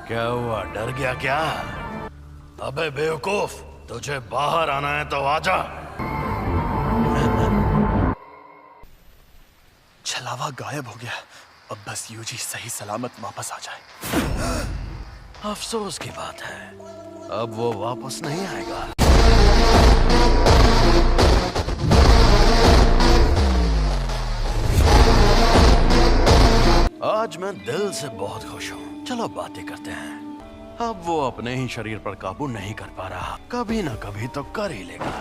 क्या हुआ, डर गया क्या? अबे बेवकूफ, तुझे बाहर आना है तो आजा। छलावा गायब हो गया। अब बस यूजी सही सलामत वापस आ जाए। अफसोस की बात है, अब वो वापस नहीं आएगा। आज मैं दिल से बहुत खुश हूँ। चलो बातें करते हैं। अब वो अपने ही शरीर पर काबू नहीं कर पा रहा, कभी ना कभी तो कर ही लेगा।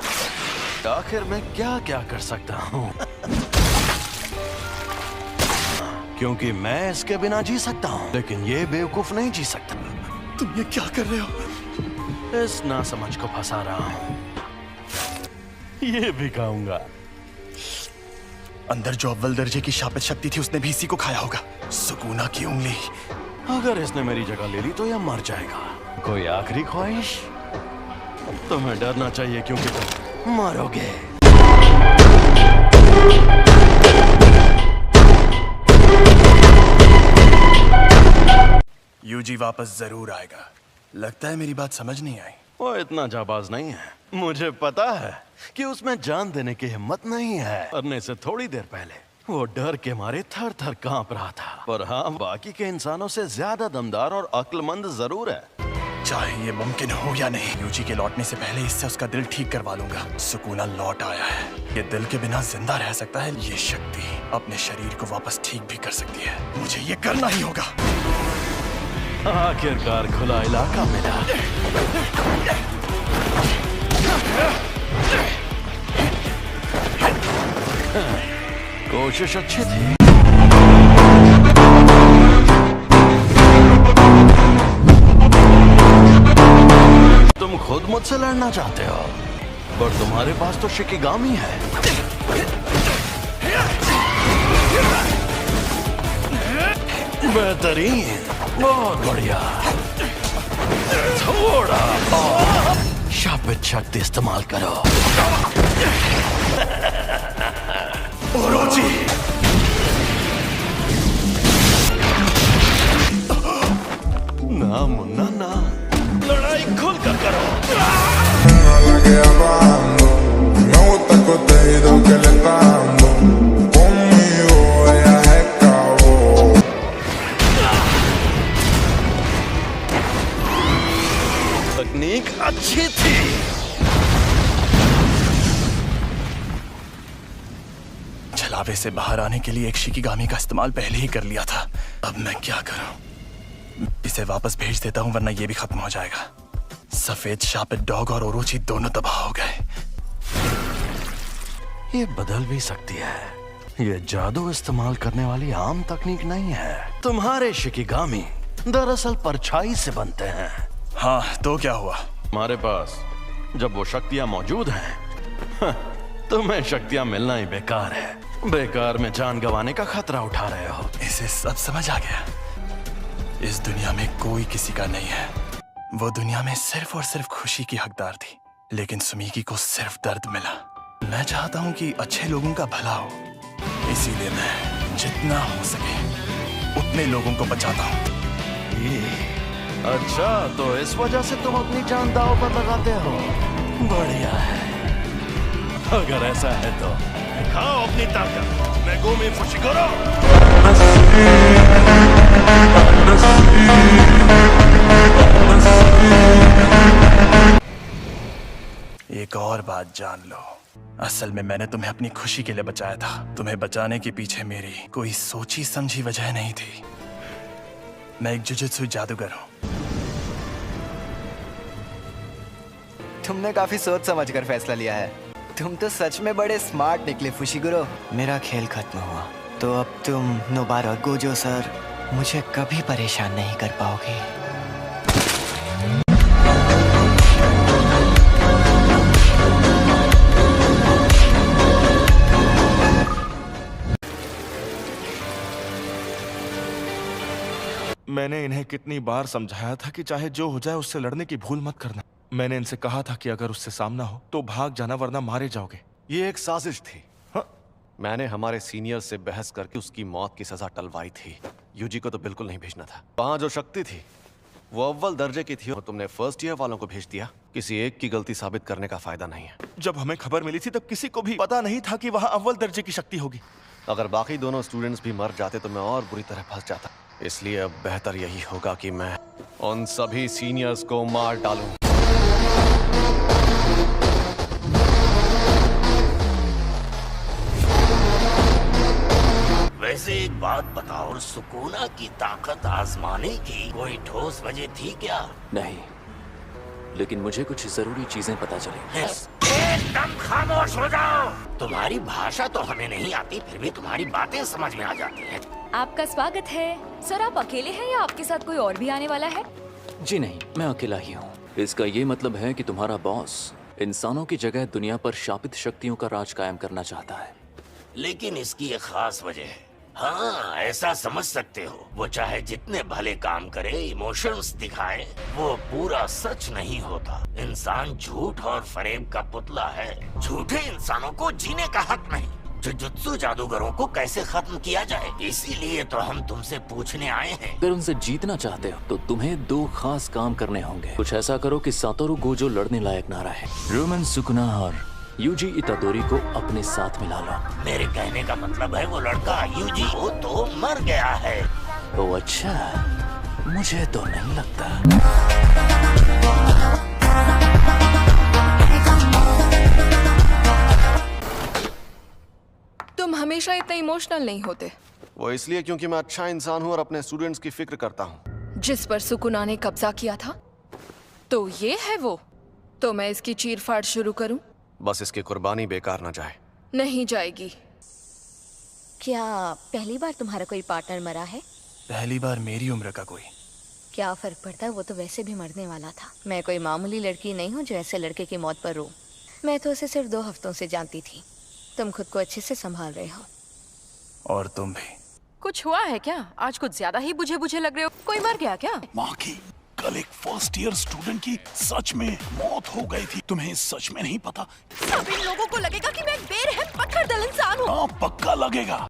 आखिर मैं क्या क्या कर सकता हूँ? क्योंकि मैं इसके बिना जी सकता हूँ, लेकिन ये बेवकूफ नहीं जी सकता। तुम ये क्या कर रहे हो? इस नासमझ को फंसा रहा हूँ। ये भी खाऊंगा। अंदर जो अव्वल दर्जे की शापित शक्ति थी उसने भी इसी को खाया होगा। सुकूना की उंगली। अगर इसने मेरी जगह ले ली तो यह मर जाएगा। कोई आखिरी ख्वाहिश? तुम्हें डरना चाहिए क्योंकि तुम मरोगे। यूजी वापस जरूर आएगा। लगता है मेरी बात समझ नहीं आई। वो इतना जाबाज नहीं है। मुझे पता है कि उसमें जान देने की हिम्मत नहीं है। मरने से थोड़ी देर पहले वो डर के मारे थर थर कांप रहा था। पर हाँ, बाकी के इंसानों से ज्यादा दमदार और अक्लमंद जरूर है। चाहे ये मुमकिन हो या नहीं, यूजी के लौटने से पहले इससे उसका दिल ठीक करवा लूंगा। सुकूना लौट आया है। ये दिल के बिना जिंदा रह सकता है। ये शक्ति अपने शरीर को वापस ठीक भी कर सकती है। मुझे ये करना ही होगा। आखिरकार खुला इलाका मिला। कोशिश अच्छी थी। तुम खुद मुझसे लड़ना चाहते हो, पर तुम्हारे पास तो शिकिगामी है। बेहतरीन, बहुत बढ़िया। थोड़ा और शापित शक्ति इस्तेमाल करो। ओरोची! ना मुन्ना ना, लड़ाई खुल कर करो। तकनीक अच्छी थी। छलावे से बाहर आने के लिए एक शिकिगामी का इस्तेमाल पहले ही कर लिया था। अब मैं क्या करूं? इसे वापस भेज देता हूं, वरना ये भी खत्म हो जाएगा। सफेद शापित डॉग और ओरोची दोनों तबाह हो गए। ये बदल भी सकती है। ये जादू इस्तेमाल करने वाली आम तकनीक नहीं है। तुम्हारे शिकिगामी दरअसल परछाई से बनते हैं। हाँ, तो क्या हुआ? हमारे पास जब वो शक्तियां मौजूद हैं, तुम्हें शक्तियां मिलना ही बेकार है। बेकार में जान गंवाने का खतरा उठा रहे हो। इसे सब समझ आ गया। इस दुनिया में कोई किसी का नहीं है। वो दुनिया में सिर्फ और सिर्फ खुशी की हकदार थी, लेकिन सुमीकी को सिर्फ दर्द मिला। मैं चाहता हूँ कि अच्छे लोगों का भला हो, इसीलिए मैं जितना हो सके उतने लोगों को बचाता हूँ। अच्छा, तो इस वजह से तुम अपनी जान दांव पर लगाते हो। बढ़िया है। अगर ऐसा है तो दिखाओ अपनी ताकत। Megumi Fushiguro. एक और बात जान लो, असल में मैंने तुम्हें अपनी खुशी के लिए बचाया था। तुम्हें बचाने के पीछे मेरी कोई सोची समझी वजह नहीं थी। मैं एक जुजुत्सु जादूगर हूँ। तुमने काफी सोच समझ कर फैसला लिया है। तुम तो सच में बड़े स्मार्ट निकले फुशिगुरो। मेरा खेल खत्म हुआ, तो अब तुम नोबारा गोजो सर मुझे कभी परेशान नहीं कर पाओगे। मैंने इन्हें कितनी बार समझाया था कि चाहे जो हो जाए उससे लड़ने की भूल मत करना। मैंने इनसे कहा था कि अगर उससे सामना हो तो भाग जाना, वरना मारे जाओगे। ये एक साजिश थी। हाँ? मैंने हमारे सीनियर से बहस करके उसकी मौत की सजा टलवाई थी। यूजी को तो बिल्कुल नहीं भेजना था। वहां जो शक्ति थी वो अव्वल दर्जे की थी और तुमने फर्स्ट ईयर वालों को भेज दिया। किसी एक की गलती साबित करने का फायदा नहीं है। जब हमें खबर मिली थी तब किसी को भी पता नहीं था कि वहाँ अव्वल दर्जे की शक्ति होगी। अगर बाकी दोनों स्टूडेंट्स भी मर जाते तो मैं और बुरी तरह फंस जाता। इसलिए अब बेहतर यही होगा कि मैं उन सभी सीनियर्स को मार डालूं। वैसे एक बात बताओ, सुकूना की ताकत आजमाने की कोई ठोस वजह थी क्या? नहीं, लेकिन मुझे कुछ जरूरी चीजें पता चली। एकदम खामोश हो जाओ। तुम्हारी भाषा तो हमें नहीं आती, फिर भी तुम्हारी बातें समझ में आ जाती हैं। आपका स्वागत है। सर, आप अकेले हैं या आपके साथ कोई और भी आने वाला है? जी नहीं, मैं अकेला ही हूँ। इसका ये मतलब है कि तुम्हारा बॉस इंसानों की जगह दुनिया पर शापित शक्तियों का राज कायम करना चाहता है। लेकिन इसकी एक खास वजह है। हाँ, ऐसा समझ सकते हो, वो चाहे जितने भले काम करे, इमोशंस दिखाए, वो पूरा सच नहीं होता। इंसान झूठ और फरेब का पुतला है। झूठे इंसानों को जीने का हक नहीं। जुजुत्सु जादूगरों को कैसे खत्म किया जाए, इसीलिए तो हम तुमसे पूछने आए हैं। अगर उनसे जीतना चाहते हो तो तुम्हें 2 खास काम करने होंगे। कुछ ऐसा करो कि सातोरु गोजो लड़ने लायक ना रहे। रोमन सुकुना और यूजी इतादोरी को अपने साथ मिला लो। मेरे कहने का मतलब है वो लड़का यूजी वो तो मर गया है। ओ अच्छा, मुझे तो नहीं लगता। तुम हमेशा इतने इमोशनल नहीं होते। वो इसलिए क्योंकि मैं अच्छा इंसान हूँ और अपने स्टूडेंट्स की फिक्र करता हूँ। जिस पर सुकुना ने कब्जा किया था, तो ये है वो। तो मैं इसकी चीर-फाड़ शुरू करूं? बस इसकी कुर्बानी बेकार ना जाए। नहीं जाएगी। क्या पहली बार तुम्हारा कोई पार्टनर मरा है? पहली बार मेरी उम्र का कोई। क्या फर्क पड़ता है, वो तो वैसे भी मरने वाला था। मैं कोई मामूली लड़की नहीं हूँ जो ऐसे लड़के की मौत पर रो। मैं तो उसे सिर्फ 2 हफ्तों से जानती थी। तुम खुद को अच्छे से संभाल रहे हो। और तुम भी। कुछ हुआ है क्या? आज कुछ ज्यादा ही बुझे बुझे लग रहे हो। कोई मर गया क्या? माँ की कल एक फर्स्ट ईयर स्टूडेंट की सच में मौत हो गई थी। तुम्हें सच में नहीं पता? सब इन लोगों को लगेगा कि मैं एक बेरहम पत्थरदिल इंसान हूँ। हाँ, पक्का लगेगा।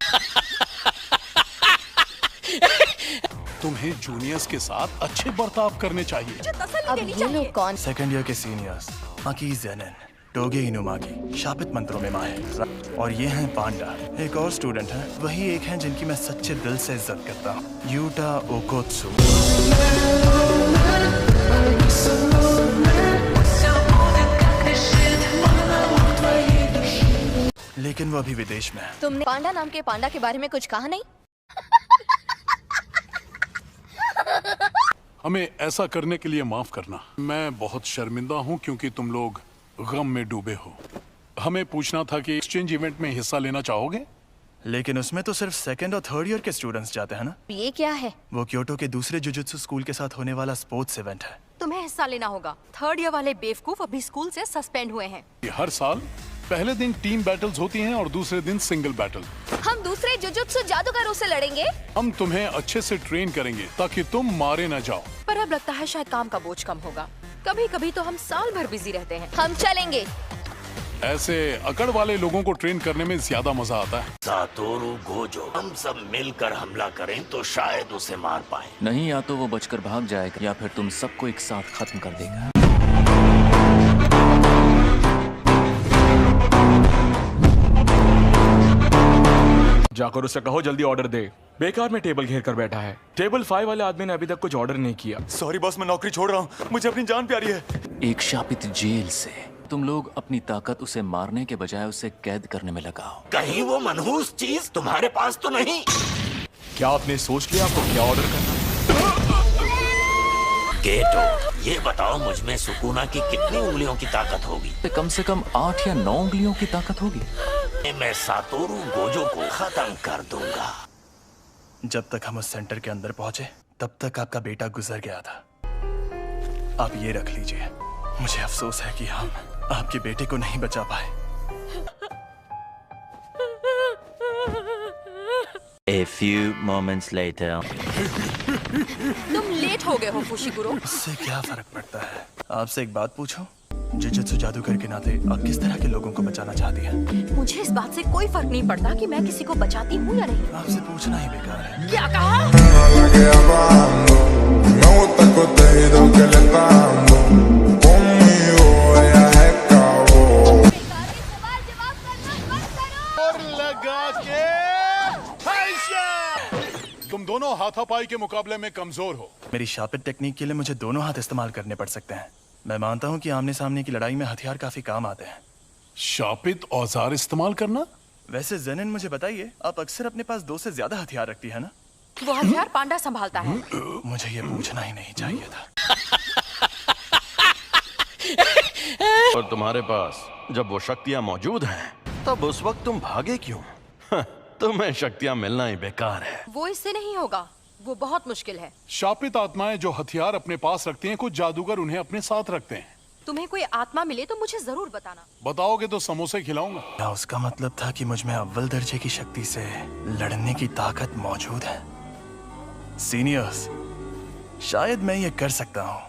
तुम्हें जूनियर्स के साथ अच्छे बर्ताव करने चाहिए। अब ये लोग कौन? सेकंड ईयर के सीनियर्स माकी ज़ेनेन, टोगे इनुमागी, शापित मंत्रों में माहिर। और ये हैं पांडा। एक और स्टूडेंट है, वही एक हैं जिनकी मैं सच्चे दिल से इज्जत करता हूँ, यूटा ओकोत्सु। लेकिन वो अभी विदेश में है। तुमने पांडा नाम के पांडा के बारे में कुछ कहा नहीं? हमें ऐसा करने के लिए माफ करना। मैं बहुत शर्मिंदा हूँ क्योंकि तुम लोग गम में डूबे हो। हमें पूछना था कि एक्सचेंज इवेंट में हिस्सा लेना चाहोगे? लेकिन उसमें तो सिर्फ सेकंड और थर्ड ईयर के स्टूडेंट्स जाते हैं ना? ये क्या है? वो क्योटो के दूसरे जुजुत्सु स्कूल के साथ होने वाला स्पोर्ट्स इवेंट है। तुम्हें हिस्सा लेना होगा। 3rd ईयर वाले बेवकूफ अभी स्कूल से सस्पेंड हुए हैं। हर साल पहले दिन टीम बैटल्स होती हैं और दूसरे दिन सिंगल बैटल। हम दूसरे जुजुत्सु जादूगरों से लड़ेंगे। हम तुम्हें अच्छे से ट्रेन करेंगे ताकि तुम मारे न जाओ। पर अब लगता है शायद काम का बोझ कम होगा। कभी कभी तो हम साल भर बिजी रहते हैं। हम चलेंगे। ऐसे अकड़ वाले लोगों को ट्रेन करने में ज्यादा मजा आता है। सातोरु गोजो, हम सब मिलकर हमला करें तो शायद उसे मार पाए। नहीं, या तो वो बचकर भाग जाएगा या फिर तुम सबको एक साथ खत्म कर देगा। जाकर उसे कहो जल्दी ऑर्डर दे। बेकार में टेबल घेर कर बैठा है। टेबल 5 वाले आदमी ने अभी तक कुछ ऑर्डर नहीं किया। सॉरी बॉस, मैं नौकरी छोड़ रहा हूँ। मुझे अपनी जान प्यारी है। एक शापित जेल से तुम लोग अपनी ताकत उसे मारने के बजाय उसे कैद करने में लगाओ। कहीं वो मनहूस चीज तुम्हारे पास तो नहीं? क्या आपने सोच लिया आपको क्या ऑर्डर करना है? गेटो, ये बताओ मुझ में सुकुना की कितनी उंगलियों की ताकत होगी? कम से कम 8 या 9 उंगलियों की ताकत होगी। मैं सातोरु गोजो को खत्म कर दूंगा। जब तक हम उस सेंटर के अंदर पहुंचे तब तक आपका बेटा गुजर गया था। आप ये रख लीजिए। मुझे अफसोस है कि हम आपके बेटे को नहीं बचा पाए। A few moments later. तुम लेट हो गए हो फुशिगुरो। इससे क्या फर्क पड़ता है? आपसे एक बात पूछूं? जुजुत्सु जादूगर के नाते आप किस तरह के लोगों को बचाना चाहती हैं? मुझे इस बात से कोई फर्क नहीं पड़ता कि मैं किसी को बचाती हूँ या नहीं। आपसे पूछना ही बेकार है। क्या कहा? gusta el contenido que le está dando. Conmigo ella es cabo. और लगा के तुम दोनों हाथापाई के मुकाबले में कमजोर हो। मेरी शापित टेक्निक के लिए मुझे दोनों हाथ इस्तेमाल करने पड़ सकते हैं। मैं मानता हूँ कि आमने सामने की लड़ाई में हथियार काफी काम आते हैं। शापित औजार इस्तेमाल करना? वैसे जेनिन मुझे बताइए, आप अक्सर अपने पास 2 से ज्यादा हथियार रखती है ना? वो हथियार पांडा संभालता है। मुझे ये पूछना ही नहीं चाहिए था। और तुम्हारे पास जब वो शक्तियां मौजूद हैं, तब उस वक्त तुम भागे क्यों? तुम्हें शक्तियां मिलना ही बेकार है। वो इससे नहीं होगा, वो बहुत मुश्किल है। शापित आत्माएं जो हथियार अपने पास रखती हैं, कुछ जादूगर उन्हें अपने साथ रखते हैं। तुम्हें कोई आत्मा मिले तो मुझे जरूर बताना। बताओगे तो समोसे खिलाऊंगा। क्या उसका मतलब था कि मुझ में अव्वल दर्जे की शक्ति से लड़ने की ताकत मौजूद है? सीनियर्स, शायद मैं ये कर सकता हूँ।